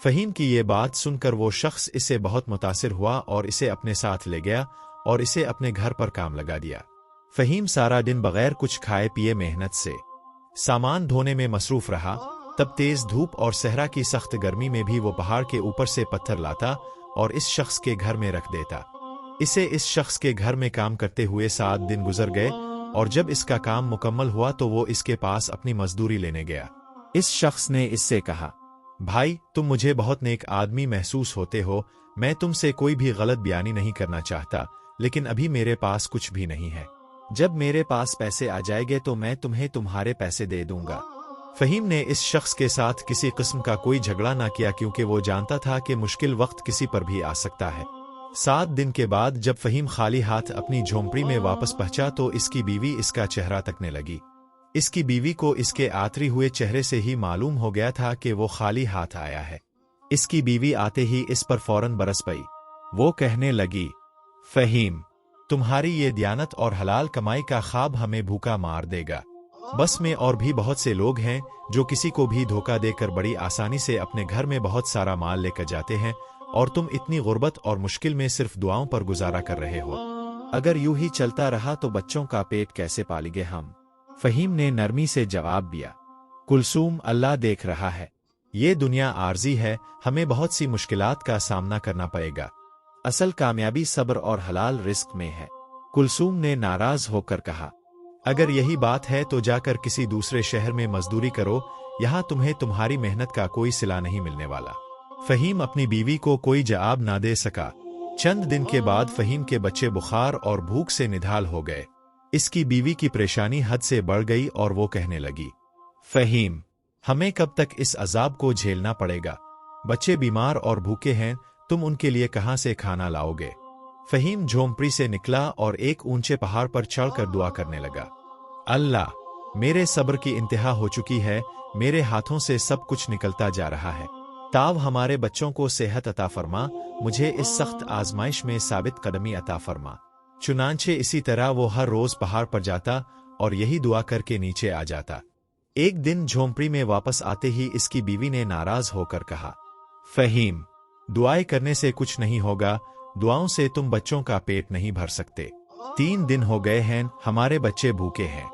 فہیم کی یہ بات سن کر وہ شخص اسے بہت متاثر ہوا اور اسے اپنے ساتھ لے گیا اور اسے اپنے گھر پر کام لگا دیا۔ فہیم سارا دن بغیر کچھ کھائے پیے محنت سے سامان دھونے میں مصروف رہا۔ تب تیز دھوپ اور صحرا کی سخت گرمی میں بھی وہ پہاڑ کے اوپر سے پتھر لاتا اور اس شخص کے گھر میں رکھ دیتا۔ اسے اس شخص کے گھر میں کام کرتے ہوئے 7 دن گزر گئے اور جب اس کا کام مکمل ہوا تو وہ اس کے پاس اپنی مزدوری لینے گیا۔ اس شخص نے اس سے کہا، بھائی تم مجھے بہت نیک آدمی محسوس ہوتے ہو، میں تم سے کوئی بھی غلط بیانی نہیں کرنا چاہتا، لیکن ابھی میرے پاس کچھ بھی نہیں ہے۔ جب میرے پاس پیسے آ جائیں گے تو میں تمہیں تمہارے پیسے دے دوں گا۔ فہیم نے اس شخص کے ساتھ کسی قسم کا کوئی جھگڑا نہ کیا کیونکہ وہ جانتا تھا کہ مشکل وقت کسی پر بھی آ سکتا ہے۔ 7 دن کے بعد جب فہیم خالی ہاتھ اپنی جھونپڑی میں واپس پہنچا تو اس کی بیوی اس کا چہرہ تکنے لگی۔ اس کی بیوی کو اس کے آتری ہوئے چہرے سے ہی معلوم ہو گیا تھا کہ وہ خالی ہاتھ آیا ہے۔ اس کی بیوی آتے ہی اس پر فوراً برس پئی۔ وہ کہنے لگی، فہیم تمہاری یہ دیانت اور حلال کمائی کا خواب ہمیں بھوکا مار دے گا۔ بس میں اور بھی بہت سے لوگ ہیں جو کسی کو بھی دھوکہ دے کر بڑی آسانی سے اپنے گھر میں بہت سارا مال لے کر جاتے ہیں، اور تم اتنی غربت اور مشکل میں صرف دعاؤں پر گزارا کر رہے ہو۔ اگر یوں ہی چلتا رہا تو بچوں کا پیٹ کیسے پالیں گے ہم؟ فہیم نے نرمی سے جواب دیا، کلثوم اللہ دیکھ رہا ہے، یہ دنیا عارضی ہے، ہمیں بہت سی مشکلات کا سامنا کرنا پڑے گا، اصل کامیابی صبر اور حلال رزق میں ہے۔ کلثوم نے ناراض ہو کر کہا، اگر یہی بات ہے تو جا کر کسی دوسرے شہر میں مزدوری کرو، یہاں تمہیں تمہاری محنت کا کوئی صلہ نہیں ملنے والا۔ فہیم اپنی بیوی کو کوئی جواب نہ دے سکا۔ چند دن کے بعد فہیم کے بچے بخار اور بھوک سے نڈھال ہو گئے۔ اس کی بیوی کی پریشانی حد سے بڑھ گئی اور وہ کہنے لگی، فہیم ہمیں کب تک اس عذاب کو جھیلنا پڑے گا؟ بچے بیمار اور بھوکے ہیں، تم ان کے لیے کہاں سے کھانا لاؤ گے؟ فہیم جھونپڑی سے نکلا اور ایک اونچے پہاڑ پر چڑھ کر دعا کرنے لگا، اللہ میرے صبر کی انتہا ہو چکی ہے، میرے ہاتھوں سے سب کچھ نکلتا جا رہا ہے، تاو ہمارے بچوں کو صحت عطا فرما، مجھے اس سخت آزمائش میں ثابت قدمی عطا فرما۔ چنانچہ اسی طرح وہ ہر روز پہاڑ پر جاتا اور یہی دعا کر کے نیچے آ جاتا۔ ایک دن جھونپڑی میں واپس آتے ہی اس کی بیوی نے ناراض ہو کر کہا، فہیم دعائیں کرنے سے کچھ نہیں ہوگا، دعاؤں سے تم بچوں کا پیٹ نہیں بھر سکتے۔ 3 دن ہو گئے ہیں، ہمارے بچے بھوکے ہیں،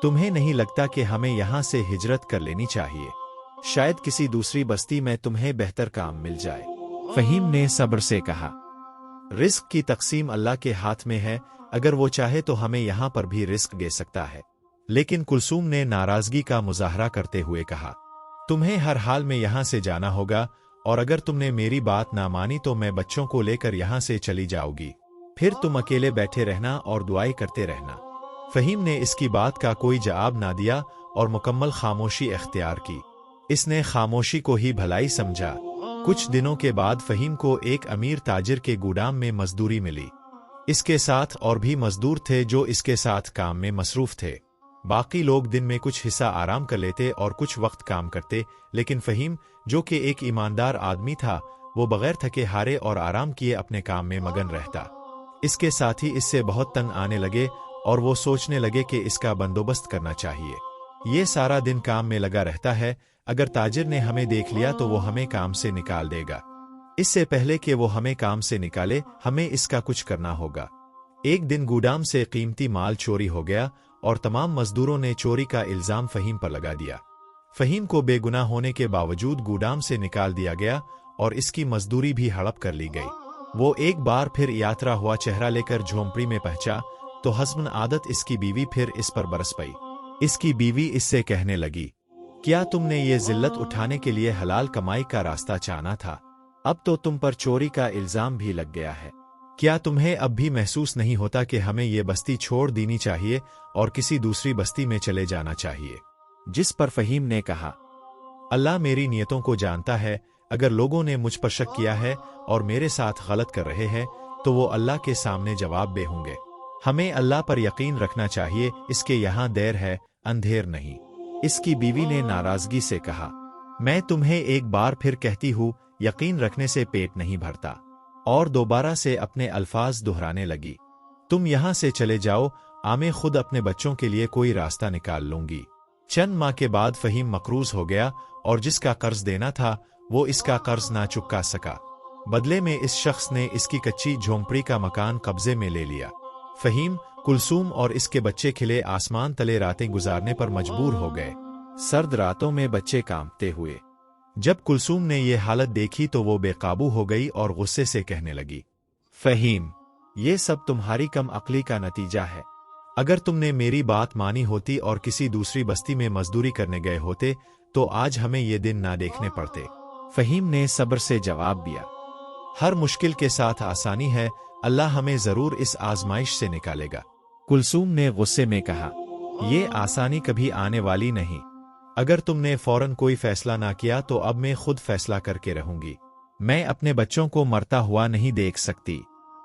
تمہیں نہیں لگتا کہ ہمیں یہاں سے ہجرت کر لینی چاہیے؟ شاید کسی دوسری بستی میں تمہیں بہتر کام مل جائے۔ فہیم نے صبر سے کہا، رزق کی تقسیم اللہ کے ہاتھ میں ہے، اگر وہ چاہے تو ہمیں یہاں پر بھی رزق دے سکتا ہے۔ لیکن کلثوم نے ناراضگی کا مظاہرہ کرتے ہوئے کہا، تمہیں ہر حال میں یہاں سے جانا ہوگا، اور اگر تم نے میری بات نہ مانی تو میں بچوں کو لے کر یہاں سے چلی جاؤ گی، پھر تم اکیلے بیٹھے رہنا اور دعائیں کرتے رہنا۔ فہیم نے اس کی بات کا کوئی جواب نہ دیا اور مکمل خاموشی اختیار کی۔ اس نے خاموشی کو ہی بھلائی سمجھا۔ کچھ دنوں کے بعد فہیم کو ایک امیر تاجر کے گودام میں مزدوری ملی۔ اس کے ساتھ اور بھی مزدور تھے جو اس کے ساتھ کام میں مصروف تھے۔ باقی لوگ دن میں کچھ حصہ آرام کر لیتے اور کچھ وقت کام کرتے، لیکن فہیم جو کہ ایک ایماندار آدمی تھا، وہ بغیر تھکے ہارے اور آرام کیے اپنے کام میں مگن رہتا۔ اس کے ساتھی اس سے بہت تنگ آنے لگے اور وہ سوچنے لگے کہ اس کا بندوبست کرنا چاہیے۔ یہ سارا دن کام میں لگا رہتا ہے، اگر تاجر نے ہمیں دیکھ لیا تو وہ ہمیں کام سے نکال دے گا۔ اس سے پہلے کہ وہ ہمیں کام سے نکالے، ہمیں اس کا کچھ کرنا ہوگا۔ ایک دن گودام سے قیمتی مال چوری ہو گیا اور تمام مزدوروں نے چوری کا الزام فہیم پر لگا دیا۔ فہیم کو بے گناہ ہونے کے باوجود گودام سے نکال دیا گیا اور اس کی مزدوری بھی ہڑپ کر لی گئی۔ وہ ایک بار پھر یاترا ہوا چہرہ لے کر جھونپڑی میں پہنچا تو حسب عادت اس کی بیوی پھر اس پر برس پئی۔ اس کی بیوی اس سے کہنے لگی، کیا تم نے یہ ذلت اٹھانے کے لیے حلال کمائی کا راستہ چانا تھا؟ اب تو تم پر چوری کا الزام بھی لگ گیا ہے۔ کیا تمہیں اب بھی محسوس نہیں ہوتا کہ ہمیں یہ بستی چھوڑ دینی چاہیے اور کسی دوسری بستی میں چلے جانا چاہیے؟ جس پر فہیم نے کہا، اللہ میری نیتوں کو جانتا ہے، اگر لوگوں نے مجھ پر شک کیا ہے اور میرے ساتھ غلط کر رہے ہیں تو وہ اللہ کے سامنے جواب دہ ہوں گے۔ ہمیں اللہ پر یقین رکھنا چاہیے، اس کے یہاں دیر ہے، اندھیر نہیں۔ اس کی بیوی نے ناراضگی سے کہا، میں تمہیں ایک بار پھر کہتی ہوں، یقین رکھنے سے پیٹ نہیں بھرتا، اور دوبارہ سے اپنے الفاظ دہرانے لگی، تم یہاں سے چلے جاؤ، میں خود اپنے بچوں کے لیے کوئی راستہ نکال لوں گی۔ چند ماہ کے بعد فہیم مقروض ہو گیا اور جس کا قرض دینا تھا وہ اس کا قرض نہ چکا سکا۔ بدلے میں اس شخص نے اس کی کچی جھونپڑی کا مکان قبضے میں لے لیا۔ فہیم، کلثوم اور اس کے بچے کھلے آسمان تلے راتیں گزارنے پر مجبور ہو گئے۔ سرد راتوں میں بچے کانپتے ہوئے۔ جب کلثوم نے یہ حالت دیکھی تو وہ بے قابو ہو گئی اور غصے سے کہنے لگی، فہیم، یہ سب تمہاری کم عقلی کا نتیجہ ہے۔ اگر تم نے میری بات مانی ہوتی اور کسی دوسری بستی میں مزدوری کرنے گئے ہوتے تو آج ہمیں یہ دن نہ دیکھنے پڑتے۔ فہیم نے صبر سے جواب دیا، ہر مشکل کے ساتھ آسانی ہے، اللہ ہمیں ضرور اس آزمائش سے نکالے گا۔ کلثوم نے غصے میں کہا، یہ آسانی کبھی آنے والی نہیں۔ اگر تم نے فوراً کوئی فیصلہ نہ کیا تو اب میں خود فیصلہ کر کے رہوں گی۔ میں اپنے بچوں کو مرتا ہوا نہیں دیکھ سکتی۔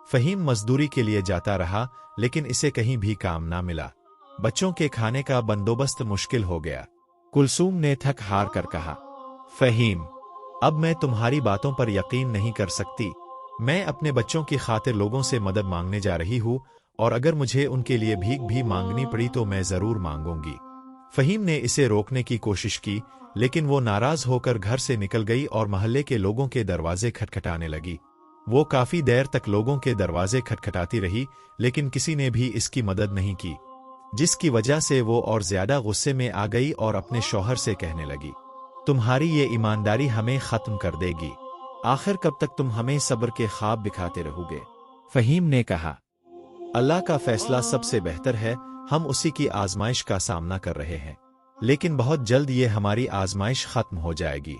فہیم مزدوری کے لیے جاتا رہا لیکن اسے کہیں بھی کام نہ ملا۔ بچوں کے کھانے کا بندوبست مشکل ہو گیا۔ کلثوم نے تھک ہار کر کہا، فہیم، اب میں تمہاری باتوں پر یقین نہیں کر سکتی۔ میں اپنے بچوں کی خاطر لوگوں سے مدد مانگنے جا رہی ہوں اور اگر مجھے ان کے لیے بھیک بھی مانگنی پڑی تو میں ضرور مانگوں گی۔ فہیم نے اسے روکنے کی کوشش کی لیکن وہ ناراض ہو کر گھر سے نکل گئی اور محلے کے لوگوں کے دروازے کھٹکھٹانے لگی۔ وہ کافی دیر تک لوگوں کے دروازے کھٹکھٹاتی رہی لیکن کسی نے بھی اس کی مدد نہیں کی، جس کی وجہ سے وہ اور زیادہ غصے میں آ گئی اور اپنے شوہر سے کہنے لگی، تمہاری یہ ایمانداری ہمیں ختم کر دے گی۔ آخر کب تک تم ہمیں صبر کے خواب دکھاتے رہو گے؟ فہیم نے کہا، اللہ کا فیصلہ سب سے بہتر ہے، ہم اسی کی آزمائش کا سامنا کر رہے ہیں، لیکن بہت جلد یہ ہماری آزمائش ختم ہو جائے گی۔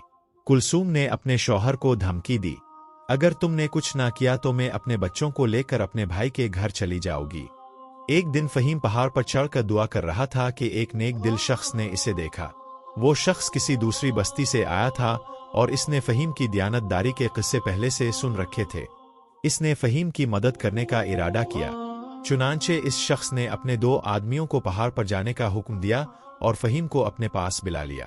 کلثوم نے اپنے شوہر کو دھمکی دی، اگر تم نے کچھ نہ کیا تو میں اپنے بچوں کو لے کر اپنے بھائی کے گھر چلی جاؤ گی۔ ایک دن فہیم پہاڑ پر چڑھ کر دعا کر رہا تھا کہ ایک نیک دل شخص نے اسے دیکھا۔ وہ شخص کسی دوسری بستی سے آیا تھا اور اس نے فہیم کی دیانت داری کے قصے پہلے سے سن رکھے تھے۔ اس نے فہیم کی مدد کرنے کا ارادہ کیا۔ چنانچہ اس شخص نے اپنے 2 آدمیوں کو پہاڑ پر جانے کا حکم دیا اور فہیم کو اپنے پاس بلا لیا۔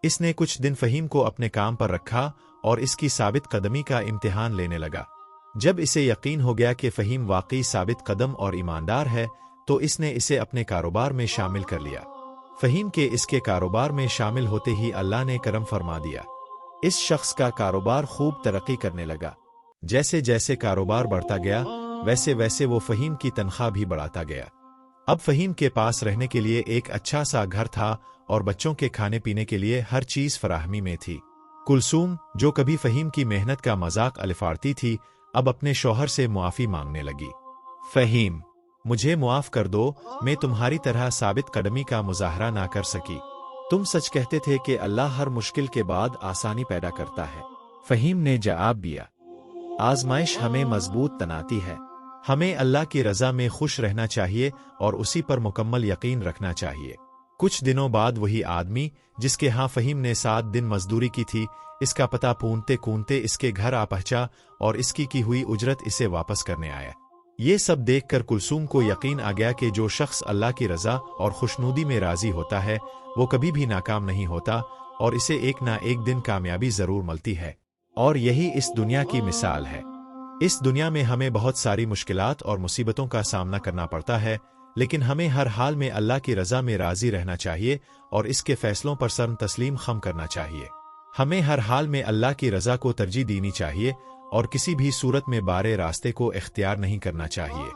اس نے کچھ دن فہیم کو اپنے کام پر رکھا اور اس کی ثابت قدمی کا امتحان لینے لگا۔ جب اسے یقین ہو گیا کہ فہیم واقعی ثابت قدم اور ایماندار ہے تو اس نے اسے اپنے کاروبار میں شامل کر لیا۔ فہیم کے اس کے کاروبار میں شامل ہوتے ہی اللہ نے کرم فرما دیا۔ اس شخص کا کاروبار خوب ترقی کرنے لگا۔ جیسے جیسے کاروبار بڑھتا گیا ویسے ویسے وہ فہیم کی تنخواہ بھی بڑھاتا گیا۔ اب فہیم کے پاس رہنے کے لیے ایک اچھا سا گھر تھا اور بچوں کے کھانے پینے کے لیے ہر چیز فراہمی میں تھی۔ کلثوم، جو کبھی فہیم کی محنت کا مذاق الفاڑتی تھی، اب اپنے شوہر سے معافی مانگنے لگی۔ فہیم، مجھے معاف کر دو، میں تمہاری طرح ثابت قدمی کا مظاہرہ نہ کر سکی۔ تم سچ کہتے تھے کہ اللہ ہر مشکل کے بعد آسانی پیدا کرتا ہے۔ فہیم نے جواب دیا، آزمائش ہمیں مضبوط بناتی ہے۔ ہمیں اللہ کی رضا میں خوش رہنا چاہیے اور اسی پر مکمل یقین رکھنا چاہیے۔ کچھ دنوں بعد وہی آدمی جس کے ہاں فہیم نے 7 دن مزدوری کی تھی، اس کا پتہ پونتے کونتے اس کے گھر آ پہنچا اور اس کی ہوئی اجرت اسے واپس کرنے آیا۔ یہ سب دیکھ کر کلثوم کو یقین آ گیا کہ جو شخص اللہ کی رضا اور خوشنودی میں راضی ہوتا ہے وہ کبھی بھی ناکام نہیں ہوتا اور اسے ایک نہ ایک دن کامیابی ضرور ملتی ہے، اور یہی اس دنیا کی مثال ہے۔ اس دنیا میں ہمیں بہت ساری مشکلات اور مصیبتوں کا سامنا کرنا پڑتا ہے، لیکن ہمیں ہر حال میں اللہ کی رضا میں راضی رہنا چاہیے اور اس کے فیصلوں پر سر تسلیم خم کرنا چاہیے۔ ہمیں ہر حال میں اللہ کی رضا کو ترجیح دینی چاہیے اور کسی بھی صورت میں بارے راستے کو اختیار نہیں کرنا چاہیے۔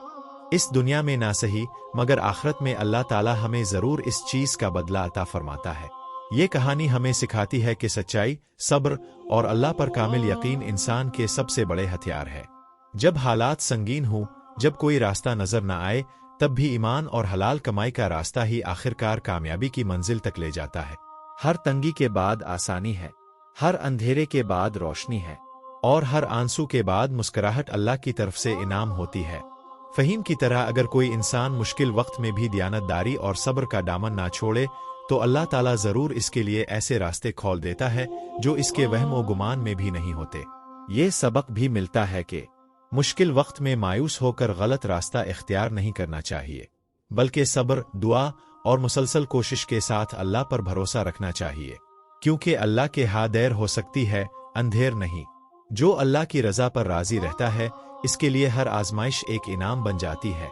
اس دنیا میں نہ صحیح مگر آخرت میں اللہ تعالی ہمیں ضرور اس چیز کا بدلہ عطا فرماتا ہے۔ یہ کہانی ہمیں سکھاتی ہے کہ سچائی، صبر اور اللہ پر کامل یقین انسان کے سب سے بڑے ہتھیار ہے۔ جب حالات سنگین ہوں، جب کوئی راستہ نظر نہ آئے، تب بھی ایمان اور حلال کمائی کا راستہ ہی آخرکار کامیابی کی منزل تک لے جاتا ہے۔ ہر تنگی کے بعد آسانی ہے، ہر اندھیرے کے بعد روشنی ہے، اور ہر آنسو کے بعد مسکراہٹ اللہ کی طرف سے انعام ہوتی ہے۔ فہیم کی طرح اگر کوئی انسان مشکل وقت میں بھی دیانت داری اور صبر کا دامن نہ چھوڑے تو اللہ تعالیٰ ضرور اس کے لیے ایسے راستے کھول دیتا ہے جو اس کے وہم و گمان میں بھی نہیں ہوتے۔ یہ سبق بھی ملتا ہے کہ مشکل وقت میں مایوس ہو کر غلط راستہ اختیار نہیں کرنا چاہیے، بلکہ صبر، دعا اور مسلسل کوشش کے ساتھ اللہ پر بھروسہ رکھنا چاہیے، کیونکہ اللہ کے ہاں دیر ہو سکتی ہے، اندھیر نہیں۔ جو اللہ کی رضا پر راضی رہتا ہے اس کے لیے ہر آزمائش ایک انعام بن جاتی ہے۔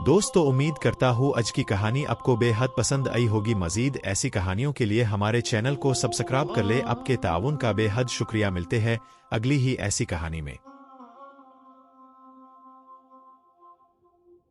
دوستو امید کرتا ہوں آج کی کہانی آپ کو بے حد پسند آئی ہوگی۔ مزید ایسی کہانیوں کے لیے ہمارے چینل کو سبسکرائب کر لے۔ آپ کے تعاون کا بے حد شکریہ۔ ملتے ہیں اگلی ہی ایسی کہانی میں۔